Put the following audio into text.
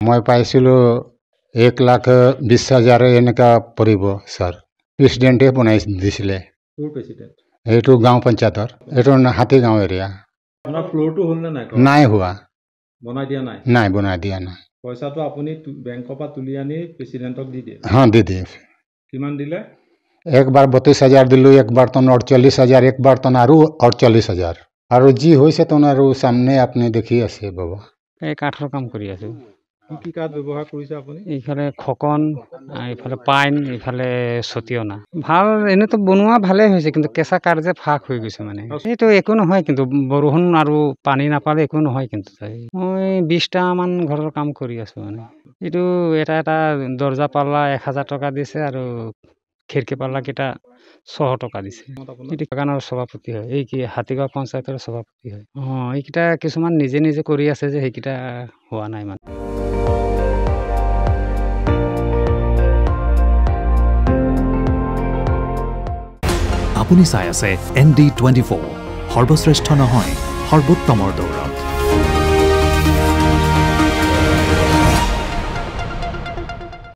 মই পাইছিলোঁ 1,20,000 এনেকুৱা পৰিব ছাৰ। প্ৰেচিডেণ্টে বনাই দিছিলে। এইটো গাঁও পঞ্চায়তৰ, এইটো হাতীগাঁও এৰিয়া। ফ্ল'ৰটো হ'ল নে নাই? নাই হোৱা। বনাই দিয়া নাই? নাই, বনাই দিয়া নাই। পইচাটো আপুনি বেংকৰ পৰা তুলি আনি প্ৰেচিডেণ্টক দি দিয়ে? हाँ দি দিয়ে। কিমান দিলে? एक बार 32,000 दिलू, एक बार तो 48,000, एक बार तो आरू 48,000। আৰু যি হৈছে তো আৰু সামনে আপনি দেখি আছে বাবা। এই কাঠৰ কাম কৰি আছো। কি কাঠ ব্যৱহাৰ কৰিছে আপুনি? এইফালে খকন, এইফালে পাইন, এইফালে ছটিয়না। ভাল এনেতো বনোৱা ভালেই হৈছে, কিন্তু কেঁচা কাঠ যে ফাঁক হৈ গৈছে মানে। এইটো একো নহয়, কিন্তু বৰষুণ আৰু পানী নাপালে একো নহয়। কিন্তু মই 20টামান ঘৰৰ কাম কৰি আছো মানে। এইটো এটা দৰ্জা পাল্লা 1,000 টকা দিছে আৰু খিৰিকী পাল্লা কেইটা 600 টকা দিছে। এইটো বাগানৰ সভাপতি হয়, এই কি হাতীগাঁও পঞ্চায়তৰ সভাপতি হয়। এইকেইটা কিছুমান নিজে কৰি আছে যে সেইকেইটা হোৱা নাই মানে। আপুনি চাই আছে ND24, সৰ্বশ্ৰেষ্ঠ নহয় সৰ্বোত্তমৰ দৌৰত।